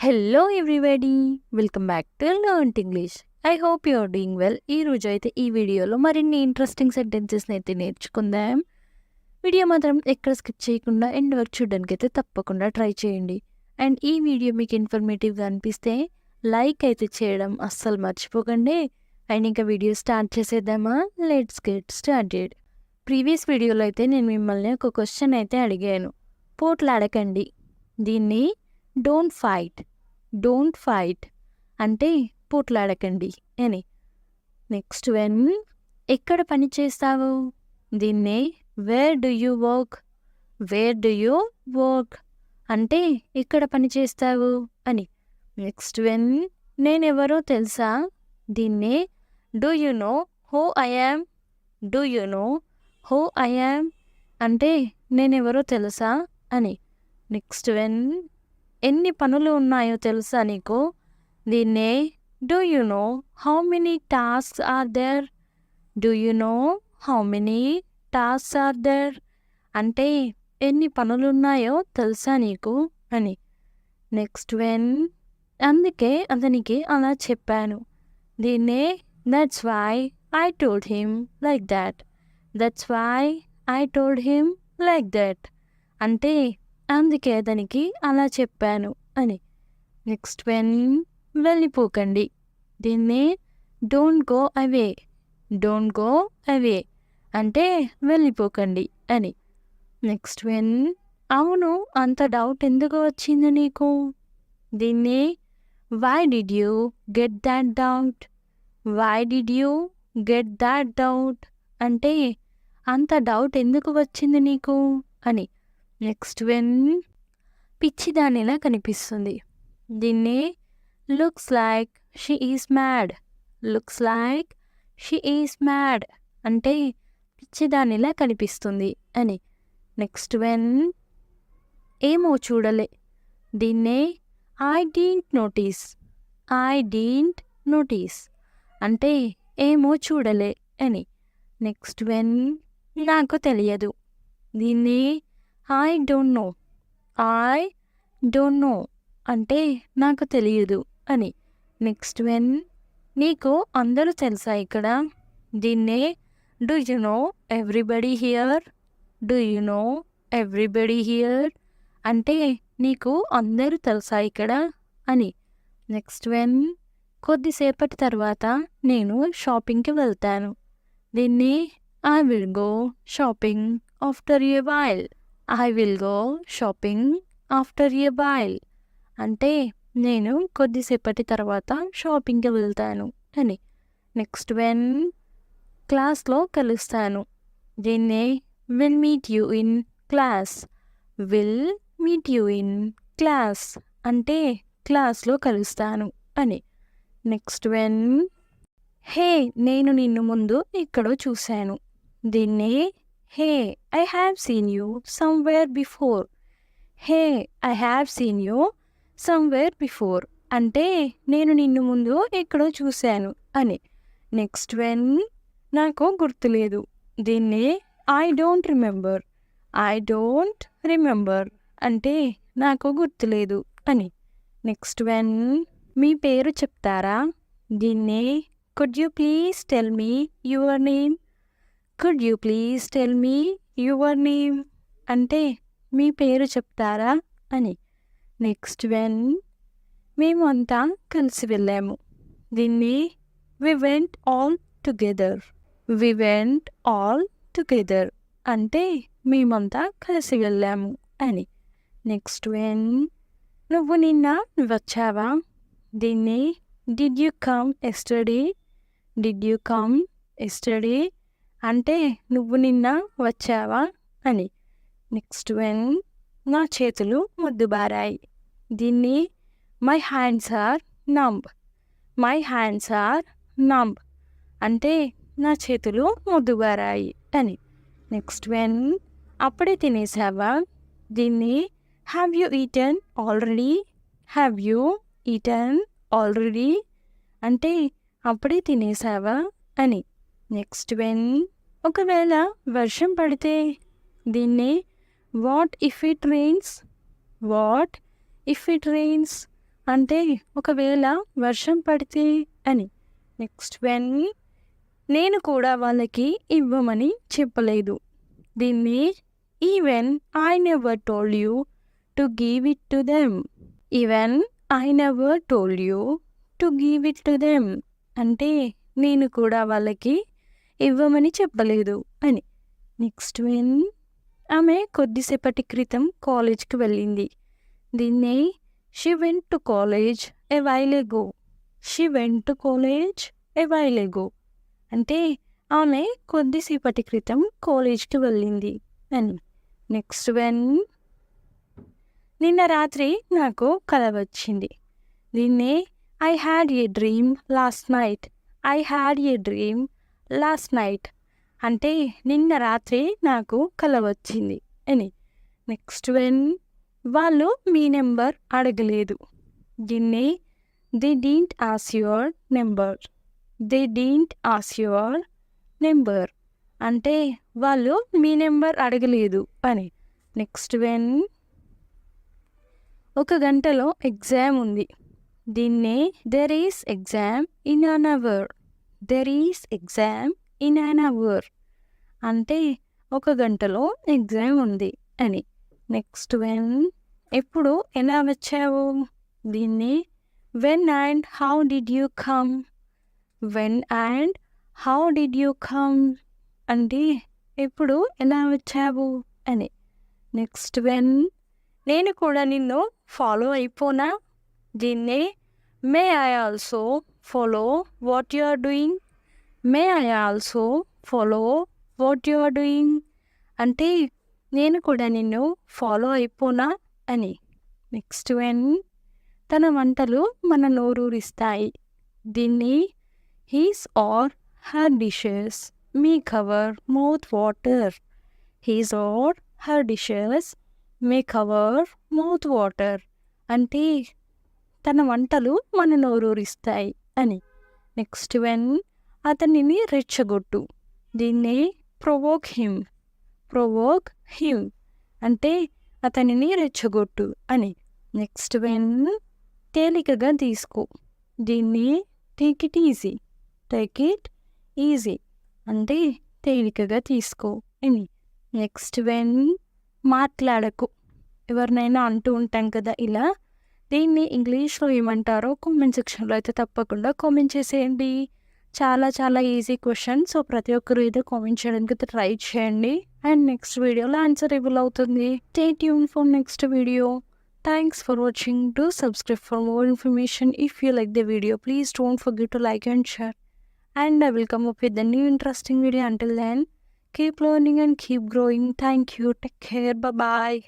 Hello everybody, welcome back to learnt English. I hope you are doing well. ఈరోజు అయితే ఈ వీడియోలో మరిన్ని ఇంట్రెస్టింగ్ సెంటెన్సెస్ని అయితే నేర్చుకుందాం. వీడియో మాత్రం ఎక్కడ స్కిప్ చేయకుండా ఎండ్ వరకు చూడడానికి అయితే తప్పకుండా ట్రై చేయండి. అండ్ ఈ వీడియో మీకు ఇన్ఫర్మేటివ్గా అనిపిస్తే లైక్ అయితే చేయడం అస్సలు మర్చిపోకండి. అండ్ ఇంకా వీడియో స్టార్ట్ చేసేద్దామా? Let's get started. ప్రీవియస్ వీడియోలో అయితే నేను మిమ్మల్ని ఒక క్వశ్చన్ అయితే అడిగాను. పోట్లాడకండి, దీన్ని డోంట్ ఫైట్ అంటే పోట్లాడకండి అని. నెక్స్ట్ వెన్ ఎక్కడ పని చేస్తావు, దీన్నే వేర్ డు యూ వర్క్ అంటే ఎక్కడ పని చేస్తావు అని. నెక్స్ట్ వెన్ నేనెవరో తెలుసా, దీన్నే do you know who I am అంటే నేనెవరో తెలుసా అని. నెక్స్ట్ వెన్ ఎన్ని పనులు ఉన్నాయో తెలుసా నీకు, దీన్నే do you know how many tasks are there అంటే ఎన్ని పనులున్నాయో తెలుసా నీకు అని. నెక్స్ట్ వెన్ అందుకే అతనికి అలా చెప్పాను, దీన్నే that's why I told him like that అంటే అందుకే అతనికి అలా చెప్పాను అని. నెక్స్ట్ వెన్ వెళ్ళిపోకండి, దీన్నే డోంట్ గో అవే అంటే వెళ్ళిపోకండి అని. నెక్స్ట్ వెన్ అవును అంత డౌట్ ఎందుకు వచ్చింది నీకు, దీన్నే why did you get that doubt అంటే అంత డౌట్ ఎందుకు వచ్చింది నీకు అని. నెక్స్ట్ వెన్ పిచ్చిదానిలా కనిపిస్తుంది, దీన్నే looks like she is mad అంటే పిచ్చిదానిలా కనిపిస్తుంది అని. నెక్స్ట్ వెన్ ఏమో చూడలే, దీన్నే ఐ డీంట్ నోటీస్ అంటే ఏమో చూడలే అని. నెక్స్ట్ వెన్ నాకు తెలియదు, దీన్ని ఐ డోంట్ నో అంటే నాకు తెలియదు అని. నెక్స్ట్ వెన్ నీకు అందరూ తెలుసా ఇక్కడ, దీన్నే do you no everybody here అంటే నీకు అందరూ తెలుసా ఇక్కడ అని. నెక్స్ట్ వెన్ కొద్దిసేపటి తర్వాత నేను షాపింగ్కి వెళ్తాను, దీన్ని I will go shopping after a while అంటే నేను కొద్దిసేపటి తర్వాత షాపింగ్కి వెళ్తాను అని. నెక్స్ట్ వెన్ క్లాస్లో కలుస్తాను, దీన్నే will meet you in class అంటే క్లాస్లో కలుస్తాను అని. నెక్స్ట్ వెన్ హే నేను నిన్ను ముందు ఎక్కడో చూశాను, దీన్నే hey I have seen you somewhere before అంటే నేను నిన్ను ముందు ఎక్కడో చూశాను అని. నెక్స్ట్ వెన్ నాకు గుర్తులేదు, దీన్నే ఐ డోంట్ రిమెంబర్ అంటే నాకు గుర్తులేదు అని. నెక్స్ట్ వెన్ మీ పేరు చెప్తారా, దీన్నే could you please tell me your name అంటే మీ పేరు చెప్తారా అని. నెక్స్ట్ వెన్ మేము అంతా కలిసి వెళ్ళాము, దీన్ని వి వెంట్ ఆల్ టుగెదర్ అంటే మేమంతా కలిసి వెళ్ళాము అని. నెక్స్ట్ వెన్ నువ్వు నిన్న వచ్చావా, దీన్ని డిడ్ యూ కమ్ ఎస్టర్డే అంటే నువ్వు నిన్న వచ్చావా అని. నెక్స్ట్ వెన్ నా చేతులు మొద్దుబారాయి, దీన్ని మై హ్యాండ్స్ ఆర్ నంబ్ అంటే నా చేతులు మొద్దుబారాయి అని. నెక్స్ట్ వెన్ అప్పుడే తినేసావా, దీన్ని హ్యావ్ యూ ఈటన్ ఆల్రెడీ అంటే అప్పుడే తినేసావా అని. నెక్స్ట్ వెన్ ఒకవేళ వర్షం పడితే, దీన్ని వాట్ ఇఫ్ ఇట్ రెయిన్స్ అంటే ఒకవేళ వర్షం పడితే అని. నెక్స్ట్ వెన్ నేను కూడా వాళ్ళకి ఇవ్వమని చెప్పలేదు. దీన్ని even I never told you to give it to them. Even I never told you to give it to them అంటే నేను కూడా వాళ్ళకి ఇవ్వమని చెప్పలేదు అని. నెక్స్ట్ వెన్ ఆమె కొద్దిసేపటి క్రితం కాలేజ్కి వెళ్ళింది. దీన్ని she went to college a while ago. She went to college a while ago అంటే ఆమె కొద్దిసేపటి క్రితం కాలేజ్కి వెళ్ళింది అని. నెక్స్ట్ వెన్ నిన్న రాత్రి నాకు కల వచ్చింది. దీన్నే I had a dream last night. I had a dream last night అంటే నిన్న రాత్రి నాకు కల వచ్చింది అని. నెక్స్ట్ వెన్ వాళ్ళు మీ నెంబర్ అడగలేదు. దీన్ని they didn't ask your number. They didn't ask your number అంటే వాళ్ళు మీ నెంబర్ అడగలేదు అని. నెక్స్ట్ వెన్ ఒక గంటలో ఎగ్జామ్ ఉంది. దీన్నే there is exam in an hour. There is exam in an hour అంటే ఒక గంటలో ఎగ్జామ్ ఉంది అని. నెక్స్ట్ వెన్ ఎప్పుడు ఎలా వచ్చావు. దీన్ని when and how did you come. When and how did you come అంటే ఎప్పుడు ఎలా వచ్చావు అని. నెక్స్ట్ వెన్ నేను కూడా నిన్ను ఫాలో అయిపోనా. దీన్నే may I also follow what you are doing. May I also follow what you are doing అంటే నేను కూడా నిన్ను ఫాలో అయిపోనా అని. నెక్స్ట్ వెన్ తన వంటలు మన నోరూరిస్తాయి. దీన్ని he's or her dishes make our mouth water. He's or her dishes make our mouth water అంటే తన వంటలు మన నోరూరిస్తాయి అని. నెక్స్ట్ వెన్ అతనిని రెచ్చగొట్టు. దీన్ని ప్రొవోక్ హిమ్. ప్రొవోక్ హిమ్ అంటే అతనిని రెచ్చగొట్టు అని. నెక్స్ట్ వెన్ తేలికగా తీసుకో. దీన్ని take it easy. Take it easy అంటే తేలికగా తీసుకో అని. నెక్స్ట్ వెన్ మాట్లాడకు. ఎవరినైనా అంటూ ఉంటాం కదా ఇలా. దీన్ని ఇంగ్లీష్లో ఏమంటారో కామెంట్ సెక్షన్లో అయితే తప్పకుండా కామెంట్ చేసేయండి. చాలా చాలా ఈజీ క్వశ్చన్. సో ప్రతి ఒక్కరు ఏదో కామెంట్ చేయడానికి అయితే ట్రై చేయండి. అండ్ నెక్స్ట్ వీడియోలో ఆన్సర్ రివీల్ అవుతుంది. Stay tune for next video. Thanks for watching. Do subscribe for more information. If you like the video, please don't forget to like and share. And I will come up with a new interesting video. Until then, keep learning and keep growing. Thank you. Take care. Bye-bye.